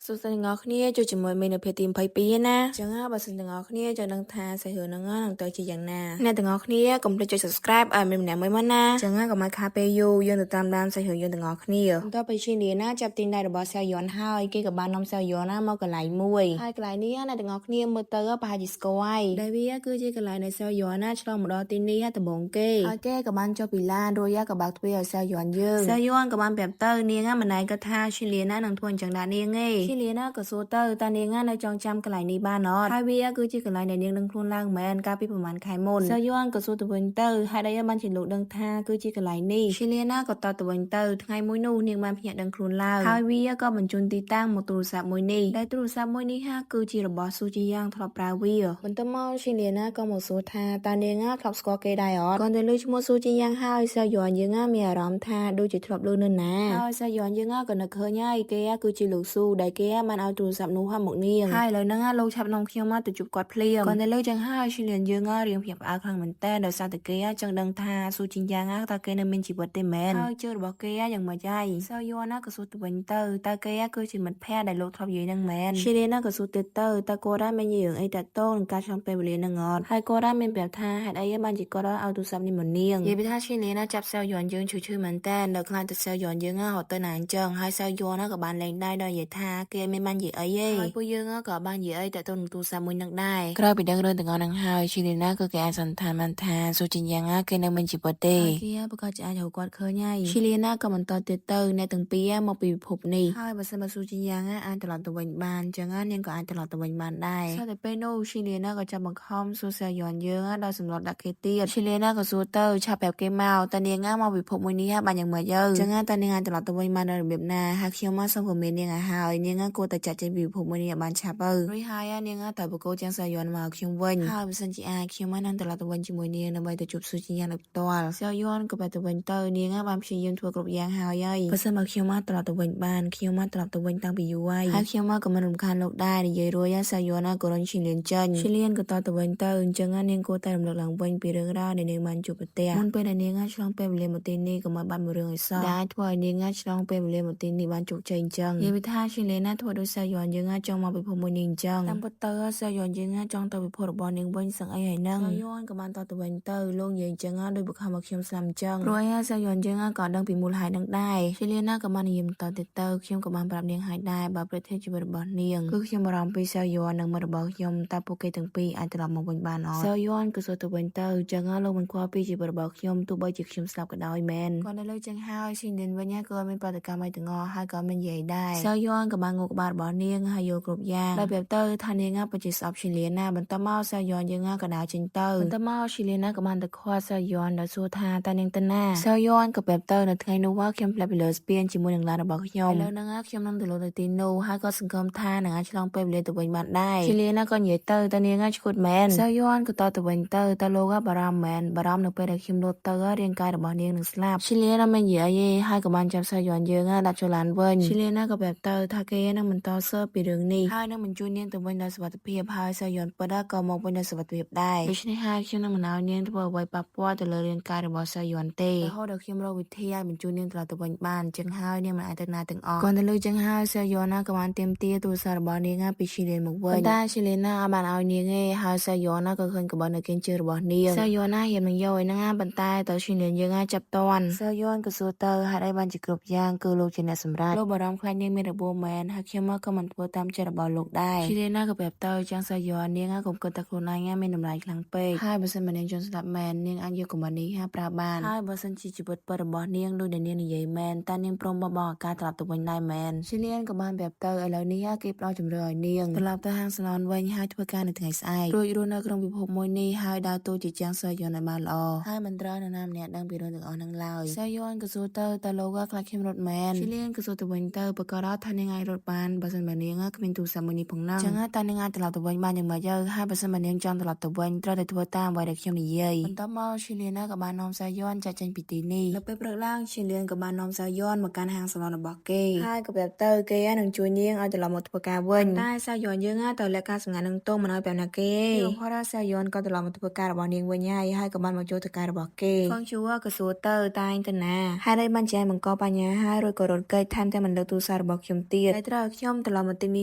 សុខសប្បាយទាំងអស់គ្នាចូលជាមួយមេនៅភេទទី22ណាចឹងបើសិនទាំងអស់គ្នាចង់ដឹងថាសាច់រឿងហ្នឹងនឹងទៅជាយ៉ាងណាអ្នកទាំងអស់គ្នាកុំភ្លេចចុច subscribe ឲ្យមេម្នាក់មួយមកណាចឹងកុំឲ្យខាតពេលយូរយើងទៅតាមដានសាច់រឿងយើងទាំងអស់គ្នាបន្ទាប់ពីឈីលីណាចាប់ទីដៃរបស់សាយ័នហើយគេក៏បាននាំសាយ័នណាមកកន្លែងមួយហើយកន្លែងនេះអ្នកទាំងអស់គ្នាមើលទៅប្រហែលជាស្គាល់ហើយដែលវាគឺជាកន្លែងនៃសាយ័នណាឆ្លងមកដល់ទីនេះដំបូងគេហើយគេក៏បានចុះពីឡានរួចក៏បើកទ្វារឲ្យសាយ័នយើងសាយ័នក៏បានប្រាប់ទៅនាងម្ដាយក៏ថាឈីលីណានឹងធ្វើអញ្ចឹងដែរនាងឯងឈីលីណាក៏សួរទៅតានាងនៅចងចាំកន្លែងនេះបានអត់ហើយវាគឺជាកន្លែងដែលនាងនឹងខ្លួនឡើងមែនកាលពីប្រហែលខែមុនសាយ័នក៏សួរទៅវិញទៅហើយដែលបានជាលោកដឹងថាគឺជាកន្លែងនេះឈីលីណាក៏តទៅវិញទៅថ្ងៃមួយនោះនាងបានភ្ញាក់ដឹងខ្លួនឡើងហើយវាក៏បញ្ជូនទីតាំងមកទូរស័ព្ទមួយនេះដែលទូរស័ព្ទមួយនេះគឺជារបស់ស៊ូជីយ៉ាងធ្លាប់ប្រើវាបន្ទាប់មកឈីលីណាក៏មកសួរថាតានាងធ្លាប់ស្គាល់គេដែរអត់គាត់ទៅលើឈ្មោះស៊ូជីយ៉ាងហើយសាយ័នយើងមានអារម្មណ៍ថាដូចជាធ្លាប់លើនៅណាហើយសាយ័នយើងក៏នឹកឃើញហើយគេគឺជាលោកស៊ូដែលគេបានឲ្យទូរស័ព្ទនោះមកនាងហើយឥឡូវហ្នឹងលោកឆាប់នាំខ្ញុំមកទៅជួបគាត់ភ្លាមគាត់ទៅលើចឹងហើយឈីលៀនយើងរៀងភ្ញាក់ផ្អើលខ្លាំងមែនតើដោយសារតែគេចង់ដឹងថាស៊ូជីយ៉ាងតើគេនៅមានជីវិតទេមែនហើយជឿរបស់គេយ៉ាងម៉េចហើយសាយ័នក៏សួរទៅវិញទៅតើគេគឺជាមិត្តភក្តិដែលលោកធ្លាប់និយាយហ្នឹងមែនឈីលៀនក៏សួរទៀតទៅតើគាត់មាននិយាយរឿងអីតាក់ទងនឹងការឆ្លងពេលវេលាហ្នឹងអត់ហើយគាត់មានប្រាប់ថាហេតុអីបានជាគាត់ឲ្យទូរស័ព្ទនេះមកនាងនិយាយពីថាឈីលៀនចាប់សាយ័នយើងឈឺមែនតើនៅខ្លាចទៅសាយ័នយើងហត់ទៅណាអញ្ចឹងហើយសាយ័នក៏បានលេងដែរដោយនិយាយថាគេមានបាននិយាយអីទេហើយពួកយើងក៏បាននិយាយអីតាក់ទងនឹងទូរស័ព្ទមួយនឹងដែរក្រោយពីដឹងរឿងទាំងអស់ហ្នឹងហើយឈីលីណាក៏គេអាចសន្និដ្ឋានបានថាស៊ូជីយ៉ាងគេនៅមានជីវិតទេគេប្រកាសជាអាចរកគាត់ឃើញហើយឈីលីណាក៏បន្តទៀតទៅអ្នកទាំងពីរមកពីពិភពនេះហើយបើសិនបើស៊ូជីយ៉ាងអាចត្រឡប់ទៅវិញបានអញ្ចឹងនាងក៏អាចត្រឡប់ទៅវិញបានដែរតែពេលនោះឈីលីណាក៏ចាប់បង្ខំសួរសាយ័នយើងដោយសម្លុតដាក់គេទៀតឈីលីណាក៏សួរទៅឆាប់ប្រាប់គេមកតើនាងមកពិភពមួយនេះបានយ៉ាងម៉េចទៅអញ្ចឹងតើនាងអាចត្រឡប់ទៅវិញបានដោយរបៀបណាហើយខ្ញុំមកសូមពមៀននាងឲ្យហើយនាងគួរតែចាក់ចេញពីពិភពមួយនេះឲ្យបានឆាប់ទៅរួចហើយនាងទៅបកគោចាំសាយ័នមកខ្ញុំវិញហើយបើសិនជាអាចខ្ញុំនឹងត្រឡប់ទៅវិញជាមួយនាងដើម្បីទៅជួបស៊ូជីយ៉ាងដោយផ្ទាល់សាយ័នក៏បែរទៅវិញទៅនាងបានព្យាយាមធ្វើគ្រប់យ៉ាងហើយបើសិនបើខ្ញុំមកត្រឡប់ទៅវិញបានខ្ញុំមកត្រឡប់ទៅវិញតាំងពីយូរហើយខ្ញុំមកក៏មិនរំខានលោកដែរនិយាយរួចសាយ័នក៏រញឈីលៀនចេញឈីលៀនក៏តទៅវិញទៅអញ្ចឹងនាងគួរតែរំលឹកឡើងវិញពីរឿងរ៉ាវដែលនាងបានជួបប្រទះមុនពេលដែលនាងឆ្លងពេលវេលាមកទីនេះក៏មកបានមួយរឿងឲ្យសោះដែលធ្វើឲ្យនាងឆ្លងពេលវេលាមកទីនេះបានជោគជ័យអញ្ចឹងនិយាយពីថាឈីលៀនធ្វើដោយសាយ័នយើងចង់មកពិភពមួយនេះអញ្ចឹងតាមពិតទៅសាយ័នយើងចង់ទៅពិភពរបស់នាងវិញសឹងអីហើយហ្នឹងសាយ័នក៏បានតទៅវិញទៅលោកនិយាយអញ្ចឹងដោយបង្ខំឲ្យខ្ញុំស្លាប់អញ្ចឹងព្រោះឯសាយ័នយើងក៏ដឹងពីមូលហេតុហ្នឹងដែរឈីលៀនក៏បាននិយាយបន្តទៀតទៅខ្ញុំក៏បានប្រាប់នាងហើយដែរបើប្រទេសជីវិតរបស់នាងគឺខ្ញុំបារម្ភពីសាយ័ននិងមិត្តរបស់ខ្ញុំតើពួកគេទាំងពីរអាចត្រឡប់មកវិញបានអត់សាយ័នក៏សួរទៅវិញទៅអញ្ចឹងលោកមិនខ្វល់ពីជីវិតរបស់ខ្ញុំទោះបីជាខ្ញុំស្លាប់ក៏ដោយមែនគាត់នៅលើចឹងហើយឈីលៀនវិញក៏មានប្រតិកម្មអីទាំងអស់ហើយក៏មាននិយាយដែរសាយ័នក៏បានងក់ក្បាលរបស់នាងហើយយកគ្រប់យ៉ាងដោយប្រាប់ទៅថានាងពិតជាស្អប់ឈីលៀនណាបន្ទាប់មកសាយ័នយើងក៏ដើរចេញទៅបន្ទាប់មកឈីលៀនក៏បានទៅខ្វាត់សាយ័នដោយសួរថាតើនាងទៅណាសាយ័នក៏ប្រាប់ទៅនៅថ្ងៃនោះខ្ញុំផ្លាប់ពីលើស្ពានជាមួយនឹងឡានរបស់ខ្ញុំឥឡូវហ្នឹងខ្ញុំនឹងទៅលើទៅទីនោះហើយក៏សង្ឃឹមថានឹងអាចឆ្លងពេលវេលាទៅវិញបានដែរឈីលៀនក៏និយាយទៅតើនាងឈួតមែនសាយ័នក៏តទៅវិញទៅតើលោកបារម្ភមែនបារម្ភនៅពេលដែលខ្ញុំលោតទៅរាងកាយរបស់នាងនឹងស្លាប់ឈីលៀនមិននិយាយទេហើយក៏បានចាប់សាយ័នយើងដាក់ចូលឡានវិញឈីលៀនក៏ប្រាប់ទៅថាគេនឹងបន្តស៊ើបពីរឿងនេះហើយនឹងបញ្ជូននាងទៅវិញដោយសុវត្ថិភាពហើយសាយ័នពិតក៏មកវិញដោយសុវត្ថិភាពដែរដូច្នេះហើយខ្ញុំនឹងមិនឲ្យនាងធ្វើអ្វីប៉ះពាល់ទៅលើរាងកាយរបស់សាយ័នទេរហូតដល់ខ្ញុំរកវិធីឲ្យបញ្ជូននាងត្រឡប់ទៅវិញបានចឹងហើយនាងមិនអាចទៅណាទាំងអស់គាត់ទៅលើចឹងហើយសាយ័នក៏បានទាមទារទូរស័ព្ទរបស់នាងពីឈីលៀនមកវិញតែឈីលៀនបានឲ្យនាងទេហើយសាយ័នក៏ឃើញក្បួននៅកេនជើរបស់នាងសាយ័នហ៊ាននឹងយកឯហ្នឹងប៉ុន្តែតើឈីលៀនយើងចាប់តាន់សាយ័នក៏សួរទៅហេតុអីបានជាគ្រប់យ៉ាងគឺលោកជាអ្នកសម្រេចលោកបារម្ភខ្លាចនាងមានរបួសមែនហើយខ្ញុំក៏មិនធ្វើតាមចិត្តរបស់លោកដែរឈីលៀនក៏ប្រាប់ទៅចឹងសាយ័ននាងកុំគិតតែខ្លួនឯងមានតម្លៃខ្លាំងពេកហើយបើសិនមកនាងជន់ស្លាប់មែននាងអាចយកកម្នេះប្រើបានហើយបើសិនជាជីវិតពិតរបស់នាងដូចដែលនាងនិយាយមែនតើនាងព្រមបោះឱកាសត្រឡប់ទៅវិញដែរមែនឈីលៀនក៏បានប្រាប់ទៅឥឡូវនេះគេផ្ដល់ជំរឿឲ្យនាងត្រឡប់ទៅហាងសាឡនវិញហើយធ្វើការនៅថ្ងៃស្អែករួចរស់នៅក្នុងពិភពមួយនេះហើយដើរតួជាជាងសាយ័នឲ្យបានល្អហើយមិនត្រូវនរណាម្នាក់ដឹងពីរឿងទាំងអស់ហ្នឹងឡើយសាយ័នក៏សួរទៅតើលោកខ្លាចខ្ញុំរត់មែនឈីលៀនក៏សួរទៅវិញទៅប្រកាសថានាងអាចរត់បានបើសិនបើនាងគ្មានទូរស័ព្ទមួយនេះផងហ្នឹងចឹងតើនាងអាចត្រឡប់ទៅវិញបានយ៉ាងម៉េចទៅហើយបើសិនបើនាងចង់ត្រឡប់ទៅវិញត្រូវតែធ្វើតាមអ្វីដែលខ្ញុំនិយាយបន្ទាប់មកឈីលៀនក៏បាននាំសាយ័នចាក់ចេញពីទីនេះនៅពេលព្រឹកឡើងឈីលៀនក៏បាននាំសាយ័នមកកាន់ហាងសាឡនរបស់គេហើយក៏ប្រាប់ទៅគេនឹងជួយនាងឲ្យត្រឡប់មកធ្វើការវិញតែសាយ័នយើងទៅលក្ខការសម្ងាត់នឹងទោសមិនឲ្យប្រាប់ណាគេពីផរសាយ័នក៏ត្រឡប់មកធ្វើការរបស់នាងវិញហើយក៏បានមកចូលធ្វើការរបស់គេហ្វឹងជួក៏សួរទៅតែឯងទៅណាហេតុអីបានចែបង្កបញ្ហាហើយរួចក៏រត់គេចថែមទាំងមិនលើកទូរស័ព្ទរបស់ខ្ញុំទៀតតែត្រ ត្រូវខ្ញុំត្រឡប់មកទីនេ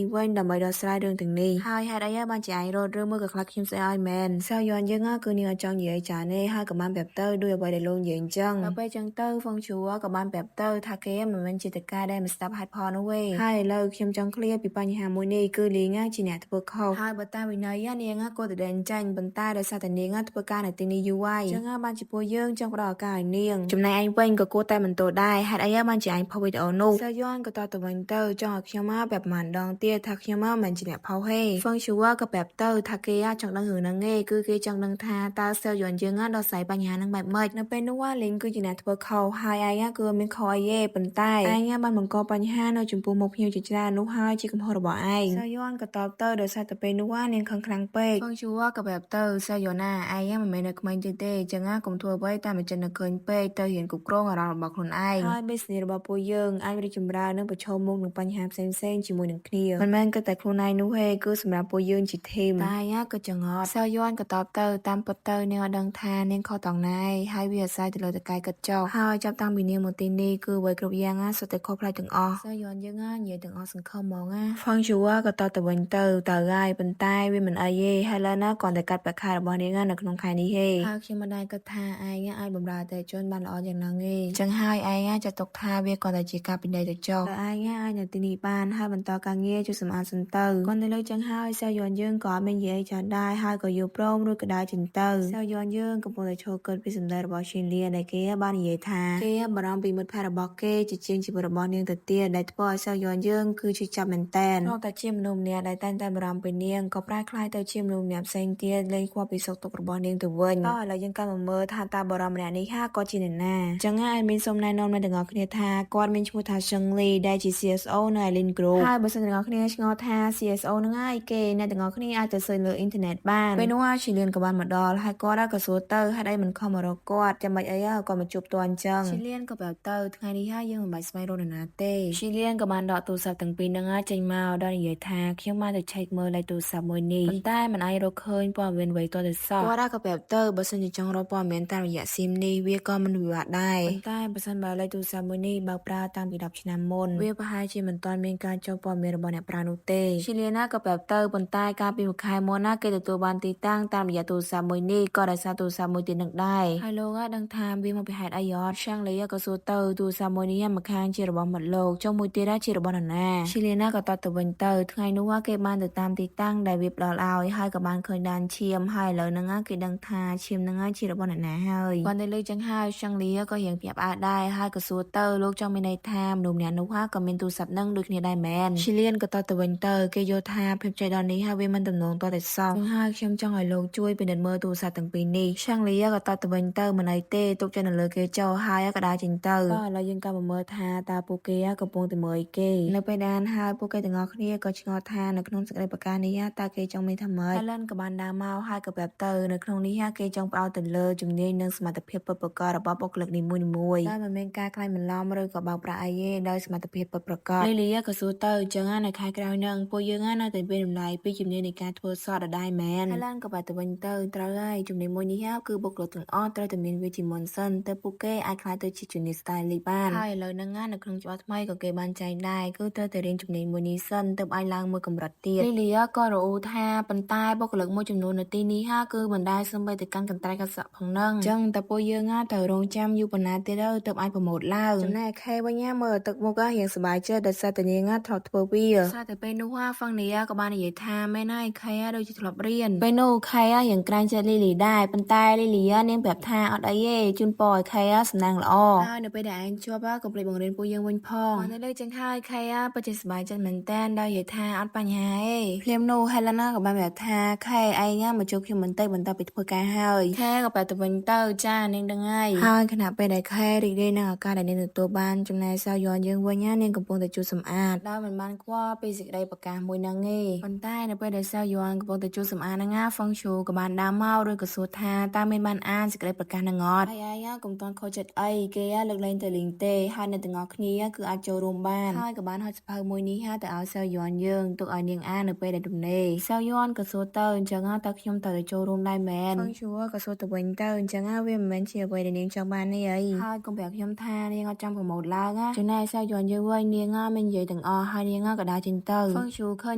ះវិញដើម្បីដោះស្រាយរឿងទាំងនេះហើយហេតុអីបានជាឯងរត់រឿងមួយក៏ខ្លាចខ្ញុំស្អីឲ្យមែនសៅយន់យើងគឺនាងអត់ចង់និយាយចានេះហើយក៏បានប្រាប់ទៅដោយអ្វីដែលលោកនិយាយអញ្ចឹងដល់ពេលចឹងទៅហ្វុងឈួរក៏បានប្រាប់ទៅថាគេមិនមែនជាតកាដែលមិនស្ដាប់ហេតុផលនោះទេហើយឥឡូវខ្ញុំចង់ឃ្លាពីបញ្ហាមួយនេះគឺលីងជាអ្នកធ្វើខុសហើយបើតាមវិន័យនាងក៏ទៅដែនចាញ់ប៉ុន្តែដោយសារតែនាងធ្វើការនៅទីនេះយូរហើយចឹងបានជាពួកយើងចង់ផ្ដល់ឱកាសឲ្យនាងចំណែកឯងវិញក៏គួរតែមិនទោសដែរហេតុអីបានជាឯងផុសវីដេអូនោះសៅយន់ក៏តទៅវិញទៅចង់ឲ្យខ្ញុំប្រាប់ប្រហែលដងទៀតថាខ្ញុំមិនជាអ្នកផុសហេហ្វុងឈួរក៏ប្រាប់ទៅថាគេចង់ដឹងរឿងហ្នឹងឯងគឺគេចង់ដឹងថាតើសៅយន់យើងដោះស្រាយបញ្ហាហ្នឹងបែបម៉េចនៅពេលនោះលីងគឺជាអ្នកធ្វើខុសហើយឯងគឺមានខុសអីទេប៉ុន្តែឯងបានបង្កបញ្ហានៅចំពោះមុខភ្ញៀវជាច្រើននោះហើយជាកំហុសរបស់ឯងសៅយន់ក៏តបទៅដោយសារតែពេលនោះនាងខឹងខ្លាំងពេកហ្វុងឈួរក៏ប្រាប់ទៅសៅយន់ណាឯងមិនមែននៅក្មេងទេចឹងកុំធ្វើអ្វីតាមចិត្តនៅឃើញពេកទៅហ៊ានគ្រប់គ្រងអារម្មណ៍របស់ខ្លួនឯងហើយ business របស់ពួកយើងអាចរីកចម្រើននិងប្រឈមមុខនឹងបញ្ហាផ្សេងៗជាមួយនឹងគ្នាមិនមែនគឺតែខ្លួនឯងនោះទេគឺសម្រាប់ពួកយើងជាធីមតែក៏ចង្អត់សៅយន់ក៏តបទៅតាមពិតទៅនាងអត់ដឹងថានាងខុសតង់ណាយហើយវាអាស្រ័យទៅលើតកែគិតចុះហើយចាប់តាំងពីនាងមកទីនេះគឺអ្វីគ្រប់យ៉ាងសុទ្ធតែខុសផ្លែកទាំងអស់សៅយន់យើងនិយាយទាំងអស់សង្ឃឹមហ្មងហ្វងឈួរក៏តទៅវិញទៅហើយប៉ុន្តែវាមិនអីទេហើយឡើយណាគ្រាន់តែកាត់ប្រាក់ខែរបស់នាងនៅក្នុងខែនេះទេហើយខ្ញុំមិនដែរគិតថាឯងអាចបម្រើអតិថិជនបានល្អយ៉ាងណាទេចឹងហើយឯងចាត់ទុកថាវាគ្រាន់តែជាការពិន័យទៅចុះតែឯងអាចនៅទីនេះបានហើយបន្តការងារជួយសម្អាតសិនទៅគាត់នៅលើចឹងហើយសៅយន់យើងក៏អត់មាននិយាយច្រើនដែរហើយក៏យល់ព្រមរួចក៏ដើរចេញទៅសៅយន់យើងកំពុងតែឈរគិតពីសម្ដីរបស់ឈីលៀនដែលគេបាននិយាយថាគេបារម្ភពីមិត្តភ័ក្តិរបស់គេជាជាងជីវិតរបស់នាងទៅទៀតដែលធ្វើឲ្យសៅយន់យើងគឺជាចាប់មែនតែនតែជាមនុស្សម្នាក់ដែលតែងតែបារម្ភពីនាងក៏ប្រែក្លាយទៅជាមនុស្សម្នាក់ផ្សេងទៀតលែងខ្វល់ពីសុខទុក្ខរបស់នាងទៅវិញឥឡូវយើងកាន់មកមើលថាតើបារម្ភម្នាក់នេះគាត់ជាអ្នកណាចឹងហើយមានសូមណែនាំអ្នកទាំងអស់គ្នាថាគាត់មានឈ្មោះថាសឹងលីដែលជា CSO នៅ Island Group ហើយបើសិនអ្នកទាំងអស់គ្នាឆ្ងល់ថា CSO ហ្នឹងហើយគេអ្នកទាំងអស់គ្នាអាចទៅសើចលើអ៊ីនធឺណិតបានពេលនោះឈីលៀនក៏បានមកដល់ហើយគាត់ក៏សួរទៅហេតុអីមិនខំមករកគាត់ចាំបាច់អីគាត់មកជួបតអញ្ចឹងឈីលៀនក៏ប្រាប់ទៅថ្ងៃនេះហើយយើងមិនបាច់ស្វែងរកនរណាទេឈីលៀនក៏បានដកទូរស័ព្ទទាំងពីរហ្នឹងចេញមកដល់និយាយថាខ្ញុំបានទៅឆែកមើលលេខទូរស័ព្ទមួយនេះប៉ុន្តែមិនអាចរកឃើញព័ត៌មានអ្វីទាល់តែសោះគាត់ក៏ប្រាប់ទៅបើសិនជាចង់រកព័ត៌មានតាមរយៈស៊ីមនេះវាក៏មិនវិបាកដែរប៉ុន្តែបើសិនបើលេខទូរស័ព្ទមួយនេះបើប្រើតាំងពី10ឆ្នាំមុនវាប្រហែលជាមិនទាន់មានការចុះព័ត៌មានរបស់អ្នកប្រើនោះទេឈីលៀនក៏ប្រាប់ទៅប៉ុន្តែកាលពីមួយខែមុនគេទទួលបានទីតាំងតាមរយៈទូរស័ព្ទមួយនេះក៏ដោយសារទូរស័ព្ទមួយទៀតនឹងដែរហើយលោកដឹងថាវាមកពីហេតុអីអត់ឆាំងលីក៏សួរទៅទូរស័ព្ទមួយនេះម្ខាងជារបស់មាត់លោកចុះមួយទៀតជារបស់នរណាឈីលៀនក៏តទៅវិញទៅថ្ងៃនោះគេបានទៅតាមទីតាំងដែលវាផ្ដល់ឲ្យហើយក៏បានឃើញដានឈាមហើយឥឡូវហ្នឹងគេដឹងថាឈាមហ្នឹងជារបស់អ្នកណាហើយគាត់ទៅលើចឹងហើយឆាំងលីក៏រៀងភ្ញាក់ផ្អើលដែរហើយក៏សួរទៅលោកចង់មានន័យថាមនុស្សម្នាក់នោះក៏មានទូរស័ព្ទហ្នឹងដូចគ្នាដែរមែនឈីលៀនក៏តទៅវិញទៅគេយល់ថាភាពចៃដន្យនេះហើយវាមិនទំនងតតែសោះចឹងហើយខ្ញុំចង់ឲ្យលោកជួយពិនិត្យមើលទូរស័ព្ទទាំងពីរនេះឆាំងលីក៏តទៅវិញទៅមិនអីទេទុកចិត្តនៅលើគេចោលហើយក៏ដើរចេញទៅឥឡូវយើងក៏មកមើលថាតើពួកគេកំពុងតែមើលគេនៅពេលដែលហើយពួកគេទាំងអស់គ្នាក៏ឆ្ងល់ថានៅក្នុងសេចក្តីប្រកាសនេះតើគេចង់មានថាម៉េចហើយលិនក៏បានដើរមកហើយក៏ប្រាប់ទៅនៅក្នុងនេះគេចង់ផ្ដោតទៅលើជំនាញនិងសមត្ថភាពពិតប្រាកដរបស់បុគ្គលិកនីមួយៗតែមិនមានការខ្លាចបន្លំឬក៏បោកប្រាស់អីទេដោយសមត្ថភាពពិតប្រាកដលីលីក៏សួរទៅចឹងនៅខែក្រោយហ្នឹងពួកយើងនៅតែមានតម្លៃពីជំនាញនៃការធ្វើសតដដែលមែនហើយលិនក៏បានទៅវិញទៅត្រូវហើយជំនាញមួយនេះគឺបុគ្គលិកទាំងអស់ត្រូវតែមានវាជាមុនសិនតែពួកគេអាចខ្លាចទៅជាជំនាញ stylist បានហើយឥឡូវហ្នឹងនៅក្នុងច្បាប់ថ្មីក៏គេបានចែងដែរគឺត្រូវតែរៀនជំនាញមួយនេះសិនទើបអាចឡើងមួយកម្រិតទៀតលីលីក៏រអ៊ូថាប៉ុន្តែបុគ្គលិកមួយចំនួននៅទីនេះគឺមិនដែលសូម្បីតែកាន់កន្ត្រៃកាសក់ផងហ្នឹងអញ្ចឹងតែពួកយើងត្រូវរងចាំយូរប៉ុណ្ណាទៀតទើបអាចប្រម៉ូតឡើងចំណែកខេវិញមើលទឹកមុខរៀងសប្បាយចិត្តដោយសារតែនាងធ្លាប់ធ្វើវាសារតែពេលនោះហ្វឹងនីក៏បាននិយាយថាមែនហើយខេដូចជាធ្លាប់រៀនពេលនោះខេរៀងក្រាញ់ចិត្តលីលីដែរប៉ុន្តែលីលីនាងប្រាប់ថាអត់អីទេជូនពរឲ្យខេសំណាងល្អហើយនៅពេលដែលឯងជាប់កុំភ្លេចបង្រៀនពួកយើងវិញផងនៅលើចឹងហើយខេពិតជាសប្បាយចិត្តមែនតើដោយនិយាយថាអត់បញ្ហាទេភ្លាមនោះ Helena ក៏បានប្រាប់ថាខេឯងមកជួបខ្ញុំបន្តិចបន្ទាប់ពីធ្វើការហើយខេក៏ប្រាប់ទៅវិញទៅចានាងដឹងហើយខណៈពេលដែលខេរីករាយនឹងឱកាសដែលនាងទទួលបានចំណែកសៅយន់យើងវិញនាងកំពុងតែជួសសម្អាតដោយមិនបានខ្វល់ពីសេចក្តីប្រកាសមួយហ្នឹងទេប៉ុន្តែនៅពេលដែលសៅយន់កំពុងតែជួសសម្អាតហ្នឹងហ្វឹងឈូក៏បានដើរមកឬក៏សួរថាតើមានបានអានសេចក្តីប្រកាសហ្នឹងអត់ហើយឯងកុំតន់ខូចចិត្តអីគេលើកលែងទៅលេងទេហើយអ្នកទាំងអស់គ្នាគឺអាចចូលរួមបានហើយក៏បានហុចសភៅមួយនេះទៅឲ្យសៅយន់យើងទុកឲ្យនាងអាននៅពេលដែលទំនេរសៅយន់ក៏សួរទៅអញ្ចឹងតើខ្ញុំត្រូវទៅចូលរួមដែរមែនហ្វឹងឈូក៏សួរទៅវិញទៅអញ្ចឹងវាមិនមែនជាអ្វីដែលនាងចង់បានទេអីហើយកុំប្រាប់ខ្ញុំថានាងអត់ចង់ប្រម៉ូតឡើងចំណែកសៅយន់យើងវិញនាងមាននិយាយទាំង hai niên áก็ได้จินเตอร์ฟังชูขึ้น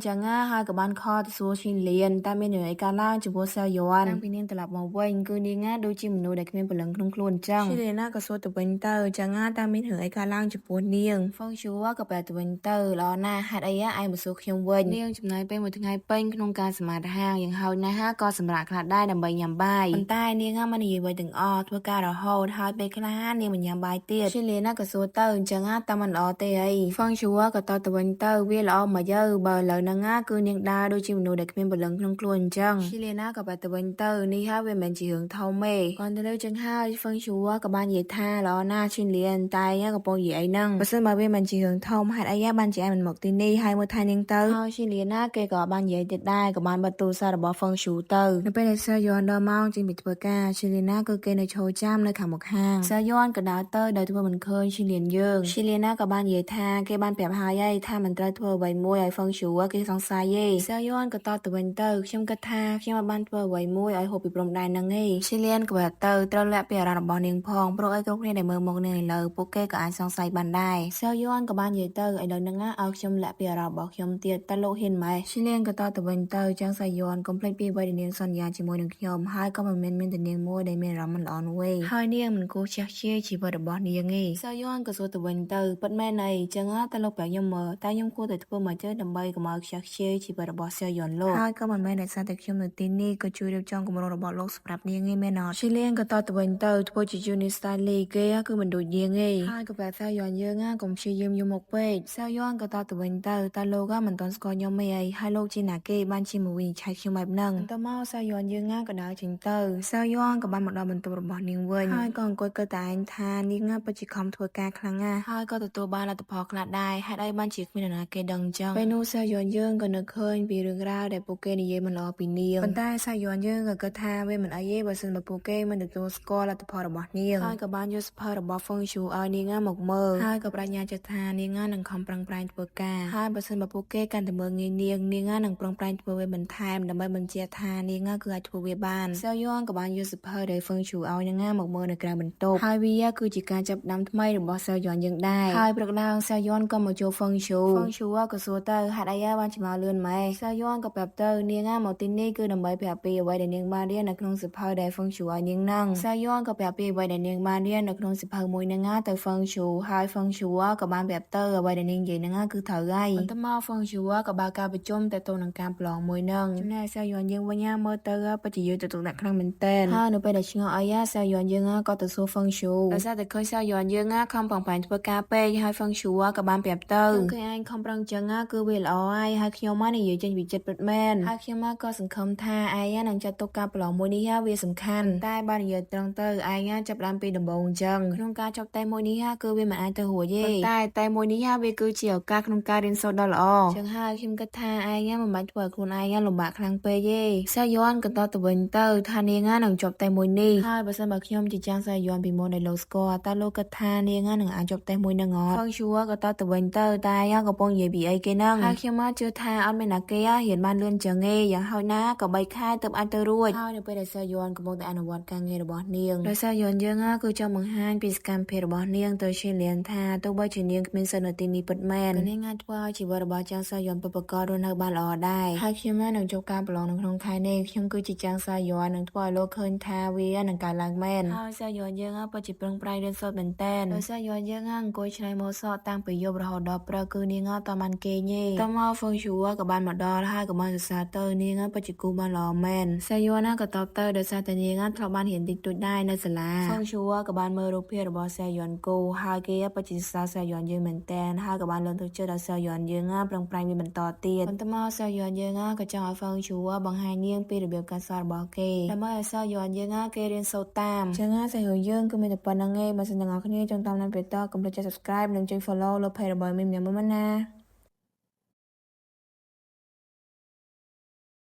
จังอ่ะhaiกับบ้านคอตัวชินเลียนแต่ไม่เหนื่อยการล่างจะบัวเซลยอนตั้งปีนี้ตลับมาเว้นคือนิงอ่ะดูจิมโนเด็กเมียนพลังคลุ้งคลุ้นจังชิเลียนอ่ะก็สู้ตัววินเตอร์จังอ่ะตั้งไม่เหนื่อยการล่างจะบัวเนียงฟังชูว่ากับแปดตัววินเตอร์รอหน้าหัดไอ้ไอ้มาสู้เขียวเว้นเนียงจุดไหนเป็นหมดทั้งไงเป็นขนมการสมาร์ทห้างอย่างเฮานะฮะก็สำหรับขนาดได้ดำใบยำใบคนใต้เนียงอ่ะมันยืนไว้ถึงทั่วการเราเฮาท้ายไปขนาดเนียงมันยำใบเตี้ยชิเลียนอ่ะก็สู้เตอร์จังอ่ะตั้งมันเตยฟังชูว่ากับตัววินเตอร์เวลามาเยอะเบอร์เลยนังอ่ะคือเนียงดาดูจิมโนเด็กเมียนพลังคลุ้งคลุ้นจังชิเลียนอ่ะกับแปดตัววินเตอร์นี่ฮะเว้นมันจีหึงเท่าเมย์ก่อนจะเลิกจังห้าฟังชูว่ากับบ้านเย่ท่ารอหน้าชินเลียนตายอ่ะกับปองเย่ไอ้นั่งเพราะฉะนั้นมาเว้นมันจีหึงเท่ามาหัดไอ้ย่าบ้านจีไอ้มันหมกตีนี่ให้มือไทยเนียงเตอร์เอาชินเลียนอ่ะเกยกับบ้านเย่ติดได้กับบ้านประตูซาร์บอฟังชูเตอร์ในเป็นเซยอนดอมองจิมบิดเบอร์กาชินเลียนอ่ะก็เกยในโชว์จ้ามในขาหมกห้างเซยอนกับดาวเตอร์เดินทั่วมันเคยชินเลียนเยิงชินเลียนอ่ะกับบ้านเย่ท่าเกยบ้านแปบหายายท่ามันตราทั่วใบมวยไอ้ฟังชูว่าเกยสองสายเย่เซยอนกับตะวันเตอร์เข้มกระทาเข้มมาบ้านทั่วใบมวยไอ้หกปีปรมได้นังเอ้ชิเลียนกับแบบเตอร์ตระและเปียระบอเนียงพองเพราะไอ้กรุ๊ปเนี่ยในเมืองมงเนียงเลยโปเก้กับไอ้สองสายบันได้เซยอนกับบ้านเย่เตอร์ไอ้เดินนังอ่ะเอาเข้มและเปียระบอเข้มเตี้ยตะโลเห็นไหมชิเลียนกับตะวันเตอร์จังสายอนคอมเพล็กปีไว้ในเนียงสัญญาจิมวยหนึ่งเข้มให้ก็มันเป็นแต่เนียงมวยได้เมียนรำมันอ่อนเว้ยให้เนียงมันกูเช็คเชี่ยชีบระบอเนียงเอ้เซยอนกับตะวันเตอร์ปัดแม่ในจังอ่ะตะโลแปลยมเมอแต่ยมกูแต่ทั่วมาเจอดำใบกับมาเช็คเชี่ยชีบระบอเซยอนโลกให้ก็มันแม่ในซาแต่เข้มในตีนี่ก็ช่วยเรียบจ้องกับระบอโลกสำหรับเนียงเอ้แม่นอชิเลียนกับตะวันเตอร์ทั่วจิจูนิสตาลีเกยคือมันดูเยียงเอ้ให้กับแบบเซยอนเยอะง่ะกลมชียมยมกเป้เซยอนกับตะวันเตอร์ตาโลก็มันตอนสกอยมไม่ไอให้โลกจีนาเกบ้านชิมวีใช้คิวแบบนั่งตะเมาเซยอนเยอะง่ะกับดาวจิงเตอร์เซยอนกับบ้านหมดดาวมันตัวระบอเนียงเว้นให้ก่อนกดกระต่ายทานนี่ง่ะปัจจิคอมทัวร์การครั้งง่ะให้ก็ตัวบ้านเราตะพอขนาดได้ให้ได้บ้านชิกมีนาเกดังจังไปนู่เซยอนเยอะกันนึกเคยปีเรื่องราวแต่โปเกนี่เยมันรอปีเนียงคนใต้เซยอนเยอะกับกระทาเว้มันไอเย่บัสนแบบโปเกมันตัวสกอร์เราตะพอระบอเนียงให้กับบ้านยูสพอระบอฟงชูเอานี่ง่ะหมกเมอให้กับปัญญาจะทานนี่ง่ะหนังคำปรังปรายตัวกาให้บัสนแบบโปเกกันแต่เมืองเนียงนี่ง่ะหนังปรังปรายตัวเวบันไทม์แต่ไม่บันเจียทานนี่ง่ะคือไอทัวเวบ้านเซลย้อนกับบ้านยูสพอได้ฟงชูเอานี่ง่ะหมกเมอในกลางบรรทบให้วิยาคือจิการจับน้ำทำไมหรือบอเซลย้อนยังได้ให้ปรักดาวเซลย้อนก็มาโจฟงชูว่ากับโซเตอร์หัดอายาบ้านจะมาเลื่อนไหมเซลย้อนกับแบบเตอร์นี่ง่ะหมอตินนี่คือดำใบแผลปีไว้ในเนียงบ้านเรียนในขนมสิบพอได้ฟงชูไอเนียงนั่งเซลย้อนกับแบบปีไว้ในเนียงบ้านเรียนในขนมสิบพอมวยง่ะแต่ฟงชูให้ฟงชูว่ากับบ้านแบบเตอร์ไว้ในเนียงใหญ่ง่ะคือเถาไงมันต้องมาฟงชูว่ากับบากาไปจมแต่ตัวหนังการปลองมวยนั่งจุดแน่เซลย้อนยังวันย่าเมื่อเตอร์ปัจจัยอยู่ตัวหนักครั้งเป็นเต้นถ้าหนูไปได้ชิงอายาเซลย้อนยังง่ะก็ตัวโซฟงชูแต่ซาแต่เคยเซลย้อนยังง่ะคำปังปันทั่วกาเป้ให้ฟงชูว่ากับบ้านแบบเตอร์เคยไอ้คำปรังจังง่ะคือเวลอ้อยให้เขียวมาในอยู่จนวิจิตรแมนให้เขียวมาก็สังคมท่าไอ้ย่าหนังจัดตัวการปลองมวยนี้ฮะเวสำคัญใต้บ้านเยอะตรังเตอร์ไอ้ย่าจับลำปีดำบงจังขนมการจับไตมวยนี้ฮะคือเวมาไอเตอร์หัวเย่ใต้ไตมวยนี้ฮะเวคือเจียวกาขนมการเรียนโซดอลอจังห้าคิมกระทาไอ้ย่ามันบัดถวยคุณไอ้ย่าลงบะครั้งเปเย่เซย้อนกันต่อตะวันเตอร์ทานเองง่ะหนังจบไตมวยนี้ให้ภาษาบักยมจิจังเซย้อนปีโมในโลสกอตาโลกระทานเองง่ะหนังอ่านจบไตมวยนงอฟังชัวก็ต่อตะวันเตอร์ตายย่าก็ปองเย่บีไอเกนังให้เขียวมาเจอทาอันเป็นนักเกยเห็นบ้านเลื่อนจังเงยอย่างเฮานะกับใบค่ายเติมอันเตอร์รวดเฮาเนี่ยไปได้เซย้อนกับมองแต่อนุวัตการเงยระบอเนียงโดยเซย้อนเยอะง่ะคือเจ้าเมืองฮันปีสการเพระบอเนียงตัวเชเลียนทาตัวใบเชเนียงเป็นสนตินีปัดแมนกันให้งานทั่วชีวระบอจังเซย้อนประกอบด้วยนักบ้านรอได้ให้เขียวมาหนังจบการปลองหนังทองไทยในเขียวคือจิจังเซย้อนหนังทั่วโลกเคินทาเวียหนังการล้างแมนเฮาเซย้อนเยอะง่ะปัจจิปรงปลายเดือนสดเป็นแตนโดยเซย้อนเยอะง่ะโกยชไนโมซอตั้งไปยบรอดอปราคือนี่ง่ะตอมันเกเย่ตอมาฟงชัวกับบ้านหมดดอให้กับบ้านศึกษาเตอร์นี่ง่ะปัจจิกูบ้านรอแมนเซย้อนกับตอเตอร์โดยซาตานี่ง่ะทรบ้านเห็นติดตุดได้ในสลาฟงชัวกับบ้านเมรุเพียระบอเซย้อนกูฮาเกยปัจจิศึกษาเซย้อนเยอะเหมือนแตนให้กับบ้านเลินทุกเจอเซย้อนเยอะง่ะปรงปลายมีบรรต่อเตียนตอมาเซย้อนเยอะง่ะกับจังฟงชัวบางไฮเนียงปีระเบียบการสอนบอกเกแล้วเมื่อเซย้อนเยอะง่ะเกเรียนโซตามจังง่ะเซย้อนเยอะก็มีแต่ปนนังเงมาแสดงออกนี้จงตามนั้นไปต่อกำลังจะ subscribe หนึ่งจง follow แล้วเพจระบอยมีอย่างมั่นนะ